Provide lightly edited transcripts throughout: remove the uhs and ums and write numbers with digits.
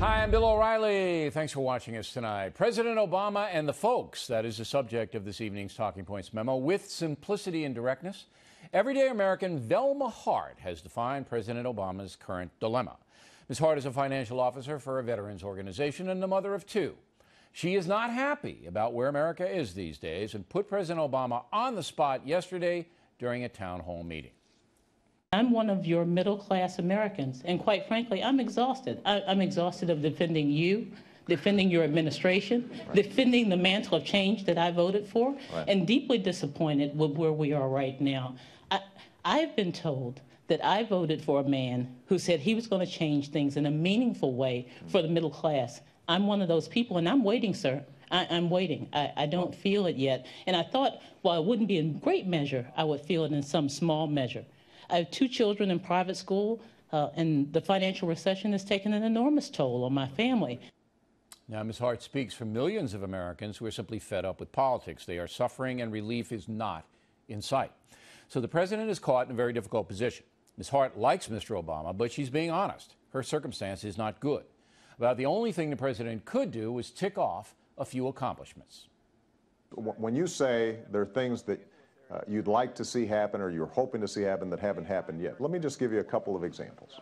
Hi, I'm Bill O'Reilly. Thanks for watching us tonight. President Obama and the folks, that is the subject of this evening's Talking Points memo. With simplicity and directness, everyday American Velma Hart has defined President Obama's current dilemma. Ms. Hart is a financial officer for a veterans organization and the mother of two. She is not happy about where America is these days and put President Obama on the spot yesterday during a town hall meeting. I'm one of your middle-class Americans, and quite frankly, I'm exhausted. I'm exhausted of defending you, defending your administration, defending the mantle of change that I voted for, and deeply disappointed with where we are right now. I've been told that I voted for a man who said he was going to change things in a meaningful way for the middle class. I'm one of those people, and I'm waiting, sir. I'm waiting. I don't feel it yet. And I thought, while it wouldn't be in great measure, I would feel it in some small measure. I have two children in private school, and the financial recession has taken an enormous toll on my family. Now, Ms. Hart speaks for millions of Americans who are simply fed up with politics. They are suffering, and relief is not in sight. So the president is caught in a very difficult position. Ms. Hart likes Mr. Obama, but she's being honest. Her circumstance is not good. About the only thing the president could do was tick off a few accomplishments. When you say there are things that you'd like to see happen or you're hoping to see happen that haven't happened yet, let me just give you a couple of examples.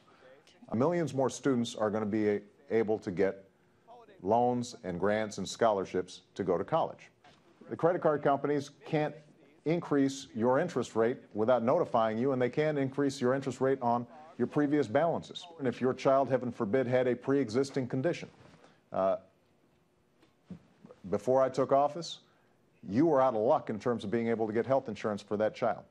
Millions more students are going to be able to get loans and grants and scholarships to go to college. The credit card companies can't increase your interest rate without notifying you, and they can increase your interest rate on your previous balances. And if your child, heaven forbid, had a pre-existing condition, before I took office, you were out of luck in terms of being able to get health insurance for that child.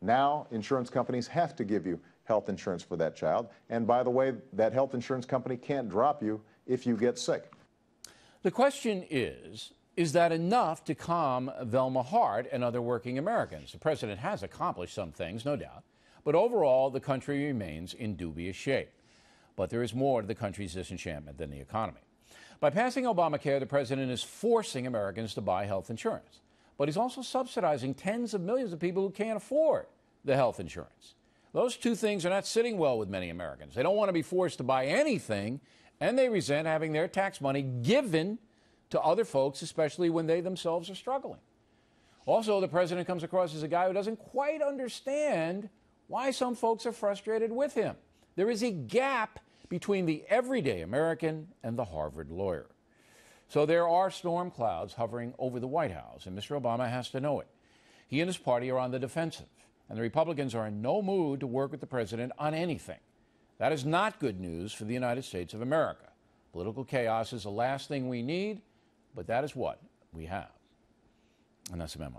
Now, insurance companies have to give you health insurance for that child. And by the way, that health insurance company can't drop you if you get sick. The question is that enough to calm Velma Hart and other working Americans? The president has accomplished some things, no doubt, but overall, the country remains in dubious shape. But there is more to the country's disenchantment than the economy. By passing Obamacare, the president is forcing Americans to buy health insurance. But he's also subsidizing tens of millions of people who can't afford the health insurance. Those two things are not sitting well with many Americans. They don't want to be forced to buy anything, and they resent having their tax money given to other folks, especially when they themselves are struggling. Also, the president comes across as a guy who doesn't quite understand why some folks are frustrated with him. There is a gap between the everyday American and the Harvard lawyer. So there are storm clouds hovering over the White House, and Mr. Obama has to know it. He and his party are on the defensive, and the Republicans are in no mood to work with the president on anything. That is not good news for the United States of America. Political chaos is the last thing we need, but that is what we have. And that's the memo.